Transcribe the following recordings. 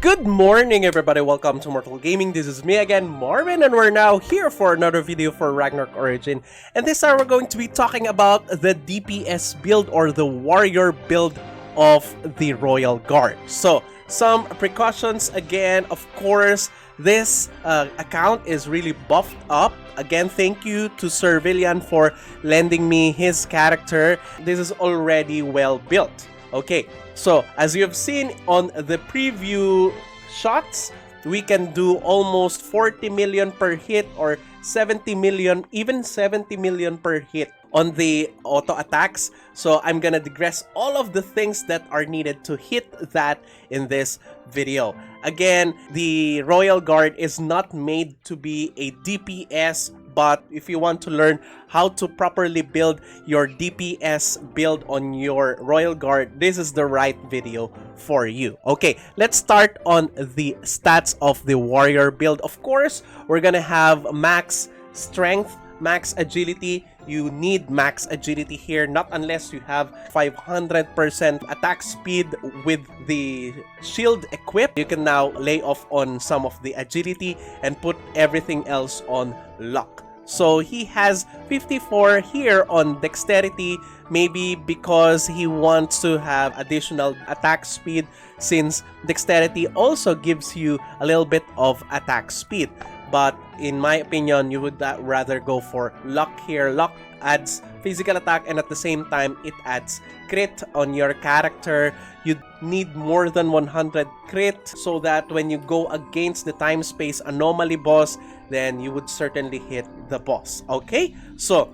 Good morning, everybody. Welcome to Immortal Gaming. This is me again, Marvin, and we're now here for another video for Ragnarok Origin. And this time we're going to be talking about the DPS build or the warrior build of the Royal Guard. So, some precautions again. Of course, this account is really buffed up. Again, thank you to Sir Villan for lending me his character. This is already well built. Okay, so as you have seen on the preview shots, we can do almost 40 million per hit or 70 million, even 70 million per hit on the auto attacks. So I'm gonna digress all of the things that are needed to hit that in this video. Again, the Royal Guard is not made to be a DPS, but if you want to learn how to properly build your DPS build on your Royal Guard, this is the right video for you. Okay, let's start on the stats of the warrior build. Of course, we're gonna have max strength, max agility. You need max agility here, not unless you have 500% attack speed with the shield equipped. You can now lay off on some of the agility and put everything else on lock. So he has 54 here on dexterity, maybe because he wants to have additional attack speed, since dexterity also gives you a little bit of attack speed. But in my opinion, you would rather go for luck here. Luck adds physical attack and at the same time it adds crit on your character. You need more than 100 crit so that when you go against the time space anomaly boss, then you would certainly hit the boss. Okay, so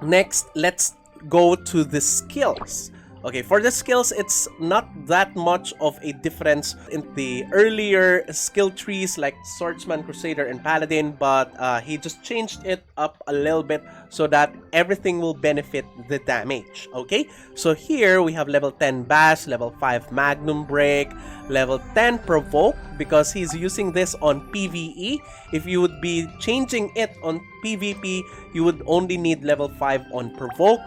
next let's go to the skills. Okay, for the skills, it's not that much of a difference in the earlier skill trees like Swordsman, Crusader, and Paladin, but he just changed it up a little bit so that everything will benefit the damage. Okay, so here we have level 10 Bash, level 5 Magnum Break, level 10 Provoke, because he's using this on PvE. If you would be changing it on PvP, you would only need level 5 on Provoke.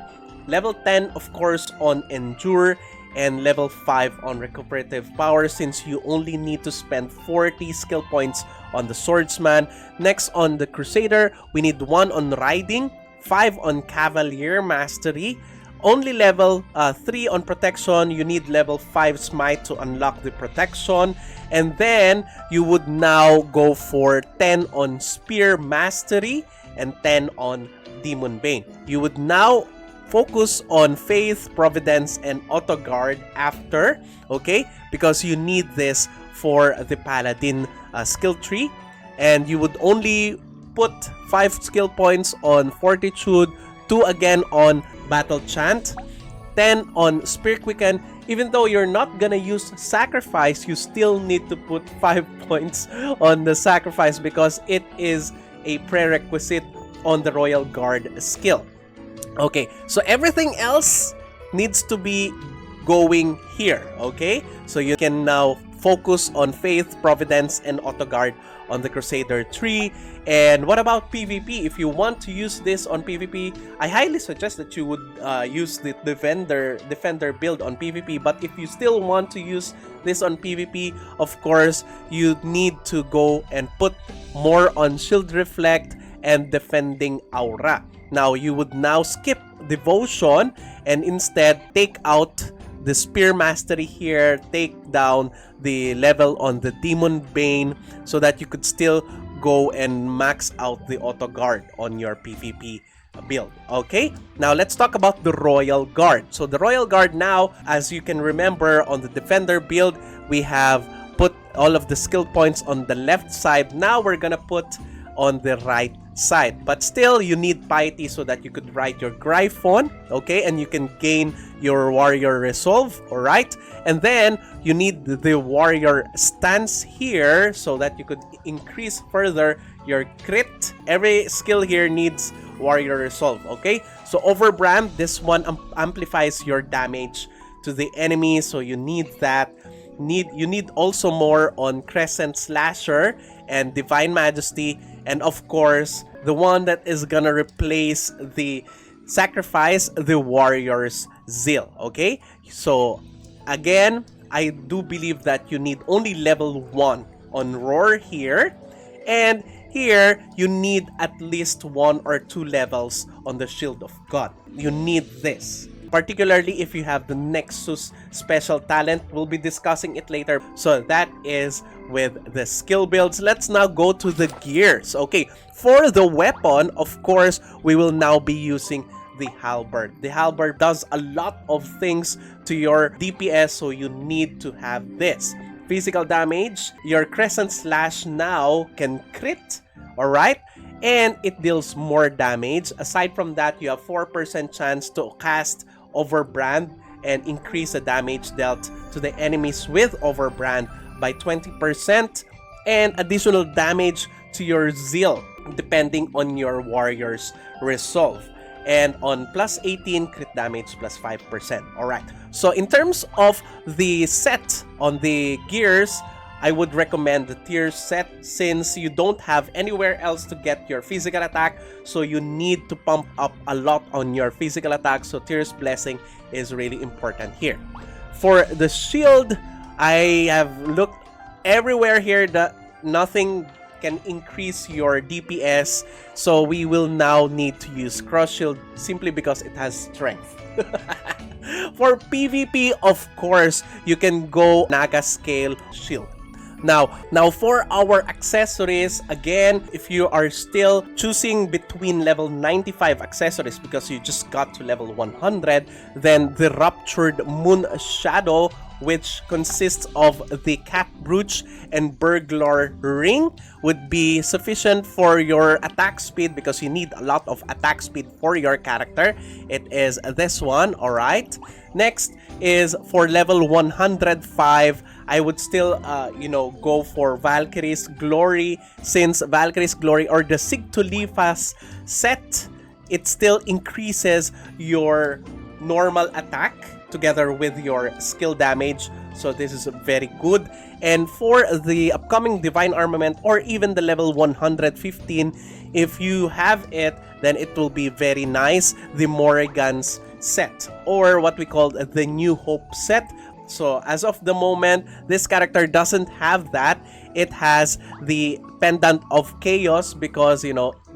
Level 10, of course, on Endure, and level 5 on Recuperative Power, since you only need to spend 40 skill points on the Swordsman. Next, on the Crusader, we need 1 on Riding, 5 on Cavalier Mastery, only level 3 on Protection. You need level 5 Smite to unlock the Protection, and then you would now go for 10 on Spear Mastery and 10 on Demon Bane. You would now focus on Faith, Providence, and Auto Guard after, okay? Because you need this for the Paladin skill tree. And you would only put 5 skill points on Fortitude, 2 again on Battle Chant, 10 on Spear Quicken. Even though you're not gonna use Sacrifice, you still need to put 5 points on the Sacrifice because it is a prerequisite on the Royal Guard skill. Okay, so everything else needs to be going here, okay? So you can now focus on Faith, Providence, and Auto Guard on the Crusader tree. And what about PvP? If you want to use this on PvP, I highly suggest that you would use the Defender build on PvP. But if you still want to use this on PvP, of course, you need to go and put more on Shield Reflect and Defending Aura. Now, you would now skip Devotion and instead take out the Spear Mastery here, take down the level on the Demon Bane so that you could still go and max out the Auto Guard on your PvP build. Okay, now let's talk about the Royal Guard. So the Royal Guard now, as you can remember on the Defender build, we have put all of the skill points on the left side. Now we're gonna put on the right side, but still you need piety so that you could ride your Gryphon, okay, and you can gain your warrior resolve. All right, and then you need the warrior stance here so that you could increase further your crit. Every skill here needs warrior resolve. Okay, so Overbrand, this one amplifies your damage to the enemy, so you need that. You need also more on Crescent Slasher and Divine Majesty, and of course the one that is gonna replace the Sacrifice, the Warrior's Zeal. Okay, so again, I do believe that you need only level 1 on Roar here. And here, you need at least 1 or 2 levels on the Shield of God. You need this. Particularly if you have the Nexus special talent. We'll be discussing it later. So that is with the skill builds. Let's now go to the gears. Okay, for the weapon, of course, we will now be using the halberd. The halberd does a lot of things to your DPS, so you need to have this. Physical damage, your Crescent Slash now can crit, alright? And it deals more damage. Aside from that, you have 4% chance to cast Overbrand and increase the damage dealt to the enemies with Overbrand by 20% and additional damage to your Zeal depending on your warrior's resolve. And on plus 18, crit damage plus 5%. Alright, so in terms of the set on the gears, I would recommend the tier set since you don't have anywhere else to get your physical attack, so you need to pump up a lot on your physical attack, so Tier's Blessing is really important here. For the shield, I have looked everywhere here that nothing can increase your DPS, so we will now need to use Cross Shield simply because it has strength. For PvP, of course, you can go Naga Scale Shield. Now for our accessories, again, if you are still choosing between level 95 accessories because you just got to level 100, then the Ruptured Moon Shadow, which consists of the Cat Brooch and Burglar Ring, would be sufficient for your attack speed because you need a lot of attack speed for your character. It is this one, alright? Next is for level 105, I would still, go for Valkyrie's Glory, since Valkyrie's Glory or the Sigtolifas set, it still increases your normal attack together with your skill damage, so this is very good. And for the upcoming Divine Armament or even the level 115, if you have it, then it will be very nice, the Morrigan's set, or what we call the New Hope set. So as of the moment, this character doesn't have that. It has the Pendant of Chaos because,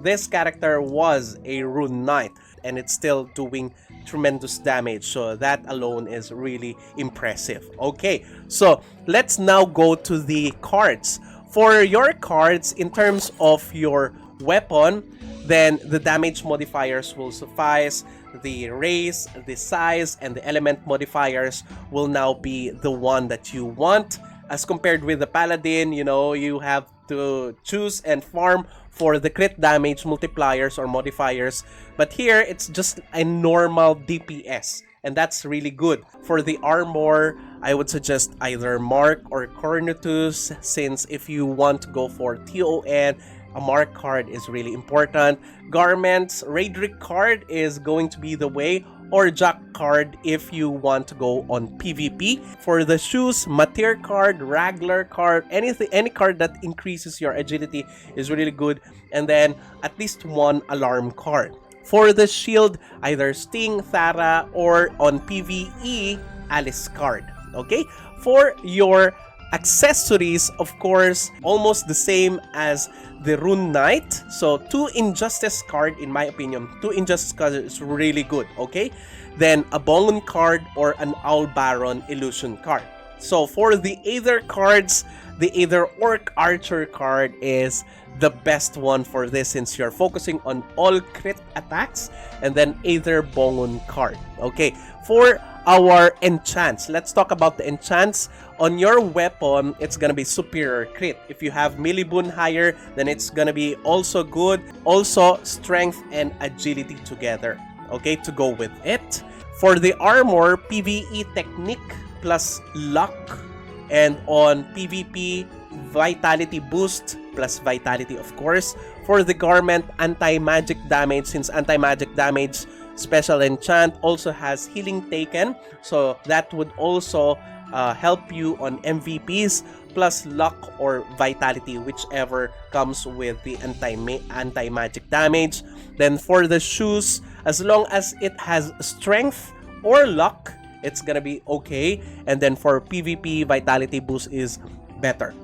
this character was a Rune Knight and it's still doing tremendous damage, so that alone is really impressive. Okay, so let's now go to the cards. For your cards, in terms of your weapon, then the damage modifiers will suffice. The race, the size, and the element modifiers will now be the one that you want. As compared with the Paladin, you have to choose and farm for the crit damage multipliers or modifiers. But here, it's just a normal DPS, and that's really good. For the armor, I would suggest either Mark or Cornutus, since if you want to go for TON, a Mark card is really important. Garments, Raedric card is going to be the way, or Jack card if you want to go on PvP. For the shoes, Matir card, Raglar card, any card that increases your agility is really good. And then at least one alarm card. For the shield, either Sting, Thara, or on PvE, Alice card. Okay? For your accessories, of course, almost the same as the Rune Knight. So 2 Injustice card, in my opinion. 2 Injustice card is really good, okay? Then a Bongun card or an Owl Baron Illusion card. So for the Aether cards, the Aether Orc Archer card is the best one for this since you're focusing on all crit attacks, and then Aether Bongun card. Okay, for our enchants, let's talk about the enchants. On your weapon, it's gonna be superior crit. If you have melee boon higher, then it's gonna be also good. Also, strength and agility together, okay, to go with it. For the armor, PvE technique plus luck, and on PvP, vitality boost plus vitality, of course. For the garment, anti-magic damage, since anti-magic damage special enchant also has healing taken, so that would also help you on MVPs, plus luck or vitality, whichever comes with the anti-magic damage. Then for the shoes, as long as it has strength or luck, it's gonna be okay. And then for PvP, Vitality boost is better.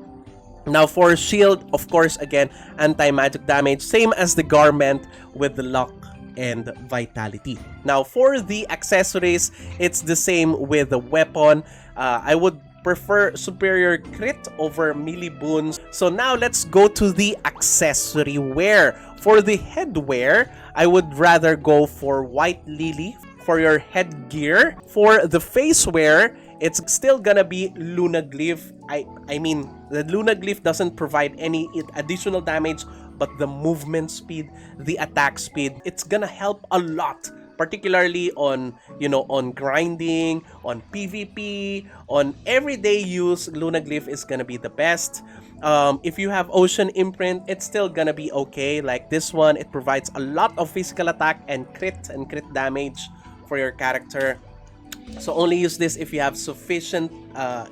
Now for shield, of course, again, anti-magic damage, same as the garment with the luck and vitality. Now for the accessories, it's the same with the weapon. I would prefer superior crit over melee boons. So now let's go to the accessory wear. For the headwear, I would rather go for White Lily for your headgear. For the face wear, it's still gonna be Luna Glyph. I mean, the Luna Glyph doesn't provide any additional damage, but the movement speed, the attack speed, it's gonna help a lot, particularly on, you know, on grinding, on PvP, on everyday use. Luna Glyph is gonna be the best. If you have Ocean Imprint, it's still gonna be okay. Like this one, it provides a lot of physical attack and crit damage for your character. So only use this if you have sufficient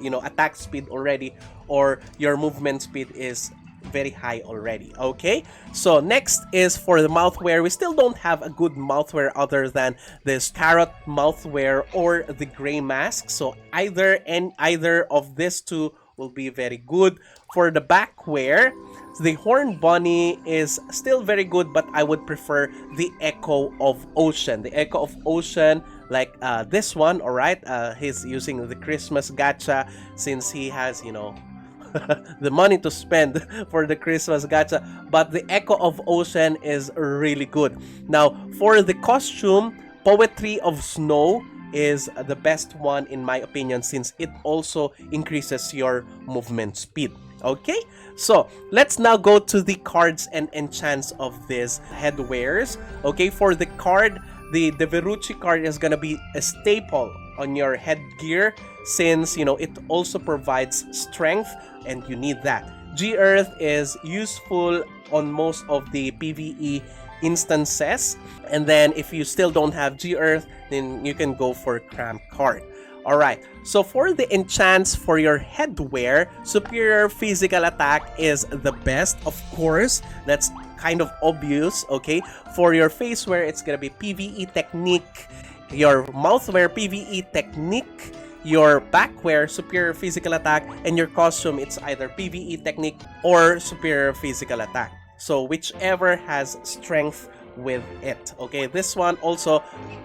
you know, attack speed already, or your movement speed is very high already. Okay, so next is for the mouthwear. We still don't have a good mouthwear other than this carrot mouthwear or the gray mask. So either of these two will be very good. For the backwear, the Horn Bunny is still very good, but I would prefer the Echo of Ocean. The Echo of Ocean, like this one, alright? He's using the Christmas gacha since he has, you know, the money to spend for the Christmas gacha. But the Echo of Ocean is really good. Now, for the costume, Poetry of Snow is the best one in my opinion, since it also increases your movement speed. Okay, so let's now go to the cards and enchants of these headwears. Okay, for the card, the Verus card is gonna be a staple on your headgear, since, you know, it also provides strength and you need that. G-Earth is useful on most of the PvE instances, and then if you still don't have G-Earth, then you can go for Cramp card. Alright, so for the enchants for your headwear, superior physical attack is the best, of course. That's kind of obvious, okay? For your face wear, it's gonna be PvE technique. Your mouthwear, PvE technique. Your backwear, superior physical attack. And your costume, it's either PvE technique or superior physical attack. So whichever has strength with it. Okay, this one also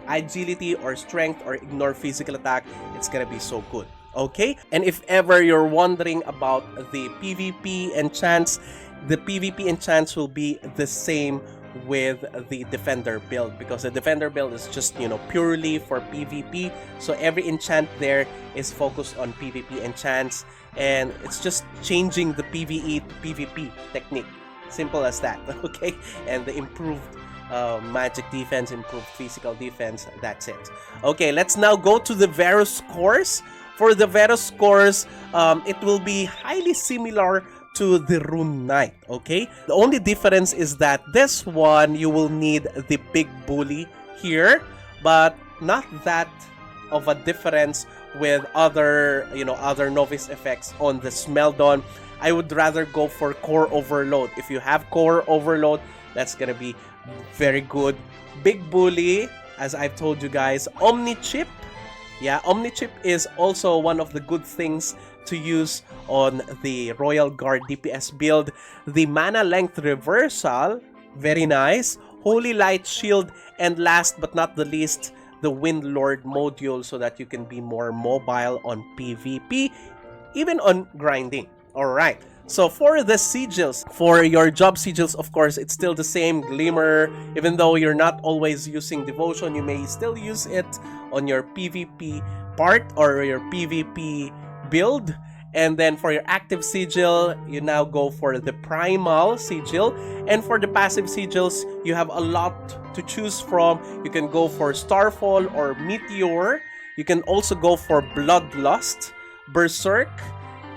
agility or strength or ignore physical attack, it's gonna be so good. Okay, and if ever you're wondering about the PvP enchants, the PvP enchants will be the same with the defender build, because the defender build is just, you know, purely for PvP. So every enchant there is focused on PvP enchants, and it's just changing the PvE to PvP technique. Simple as that. Okay, and the improved magic defense, improved physical defense, that's it. Okay, let's now go to the Verus Cores. For the Verus Cores, it will be highly similar to the Rune Knight, okay? The only difference is that this one, you will need the big bully here, but not that of a difference with other, you know, other novice effects on the Smeldon. I would rather go for Core Overload. If you have Core Overload, that's gonna be very good. Big Bully, as I've told you guys. Omni-Chip. Yeah, Omni-Chip is also one of the good things to use on the Royal Guard DPS build. The Mana Length Reversal, very nice. Holy Light Shield, and last but not the least, the Wind Lord module, so that you can be more mobile on PvP, even on grinding. Alright, so for the sigils, for your job sigils, of course, it's still the same. Glimmer, even though you're not always using devotion, you may still use it on your PvP part or your PvP build. And then for your active sigil, you now go for the primal sigil. And for the passive sigils, you have a lot to choose from. You can go for Starfall or Meteor. You can also go for Bloodlust, Berserk,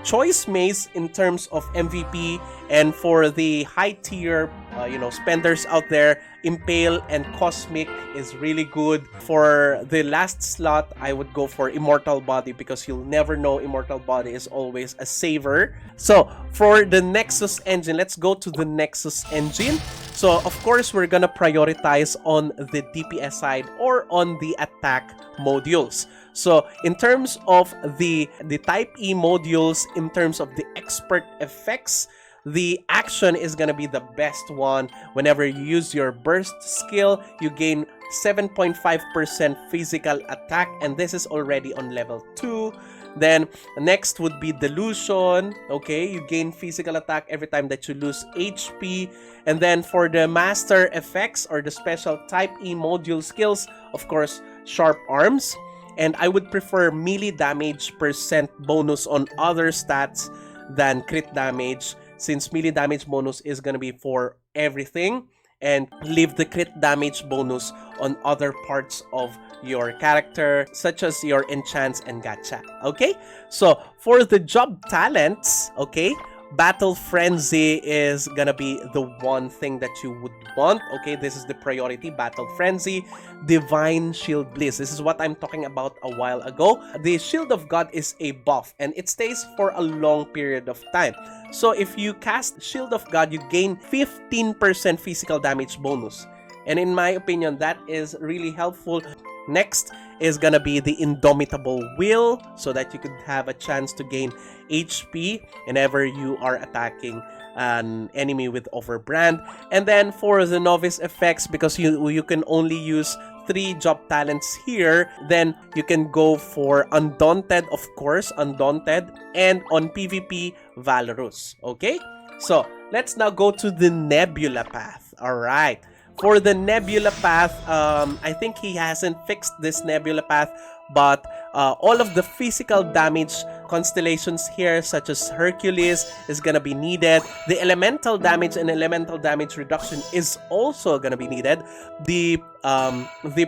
Choice Maze in terms of MVP, and for the high tier, you know, spenders out there, Impale and Cosmic is really good. For the last slot, I would go for Immortal Body, because you'll never know, Immortal Body is always a saver. So for the Nexus Engine, let's go to the Nexus Engine. So of course, we're gonna prioritize on the DPS side or on the attack modules. So in terms of the Type E modules, in terms of the expert effects, the action is gonna be the best one. Whenever you use your burst skill, you gain 7.5% physical attack, and this is already on level 2. Then next would be Delusion. Okay, you gain physical attack every time that you lose HP. And then for the master effects or the special Type E module skills, of course, Sharp Arms. And I would prefer melee damage percent bonus on other stats than crit damage, since melee damage bonus is gonna be for everything, and leave the crit damage bonus on other parts of your character, such as your enchants and gacha. Okay, so for the job talents, okay, Battle Frenzy is gonna be the one thing that you would want. Okay, this is the priority. Battle Frenzy. Divine Shield Bliss. This is what I'm talking about a while ago. The Shield of God is a buff, and it stays for a long period of time. So if you cast Shield of God, you gain 15% physical damage bonus. And in my opinion, that is really helpful. Next is gonna be the Indomitable Will, so that you could have a chance to gain HP whenever you are attacking an enemy with Overbrand. And then for the Novice effects, because you can only use 3 job talents here, then you can go for Undaunted, of course, Undaunted, and on PvP, Valorous. Okay, so let's now go to the Nebula Path. All right. For the Nebula Path, I think he hasn't fixed this Nebula Path, but all of the physical damage constellations here, such as Hercules, is gonna be needed. The elemental damage and elemental damage reduction is also gonna be needed. The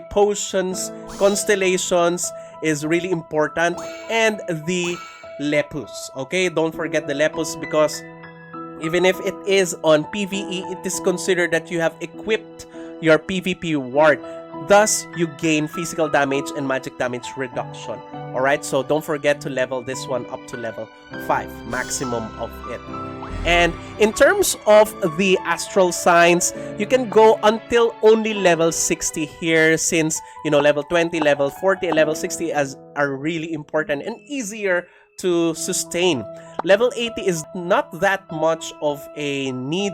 potions constellations is really important, and the Lepus. Okay, don't forget the Lepus, because even if it is on PvE, it is considered that you have equipped your PvP ward. Thus, you gain physical damage and magic damage reduction. Alright, so don't forget to level this one up to level 5, maximum of it. And in terms of the astral signs, you can go until only level 60 here, since, you know, level 20, level 40, and level 60 are really important and easier to sustain. Level 80 is not that much of a need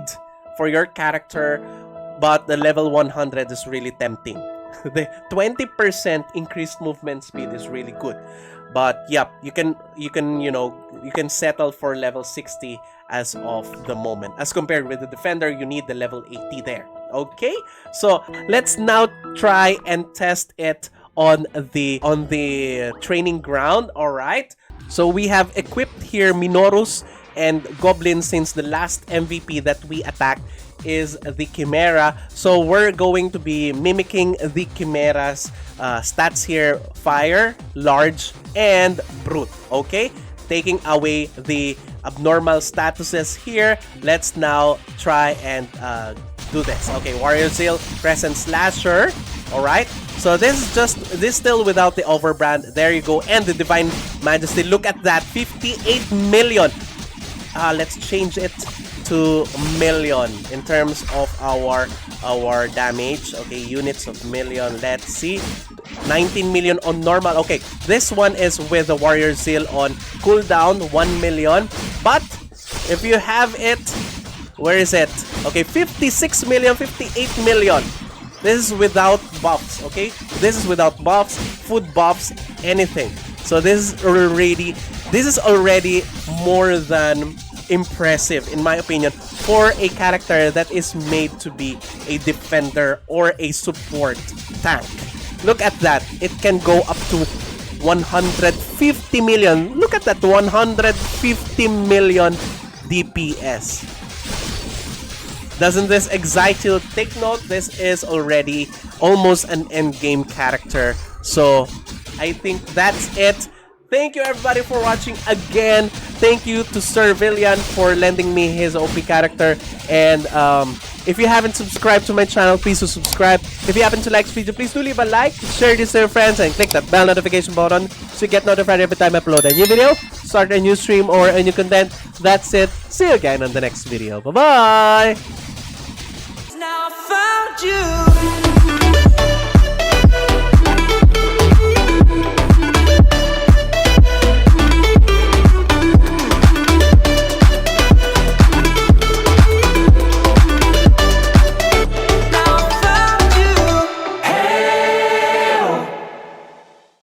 for your character, but the level 100 is really tempting. The 20% increased movement speed is really good. But yeah, you can settle for level 60 as of the moment. As compared with the defender, you need the level 80 there. Okay? So let's now try and test it on the training ground. All right? So we have equipped here Minorus and Goblin, since the last MVP that we attacked is the Chimera. So we're going to be mimicking the Chimera's stats here: Fire, Large, and Brute. Okay? Taking away the abnormal statuses here. Let's now try and do this. Okay, Warrior Zeal, Present Slasher. Alright, so this is still without the Overbrand. There you go. And the Divine Majesty. Look at that, 58 million. Let's change it to million in terms of our damage. Okay, units of million. Let's see, 19 million on normal. Okay, this one is with the Warrior Zeal on cooldown, 1 million. But if you have it, where is it? Okay, 56 million, 58 million. This is without buffs, okay? This is without buffs, food buffs, anything. So this is already more than impressive, in my opinion, for a character that is made to be a defender or a support tank. Look at that. It can go up to 150 million. Look at that, 150 million DPS. Doesn't this excite you? Take note, this is already almost an endgame character. So I think that's it. Thank you everybody for watching again. Thank you to Sir Villan for lending me his OP character. And if you haven't subscribed to my channel, please do subscribe. If you happen to like this video, please do leave a like, share this to your friends, and click that bell notification button so you get notified every time I upload a new video, start a new stream, or a new content. That's it. See you again on the next video. Bye-bye!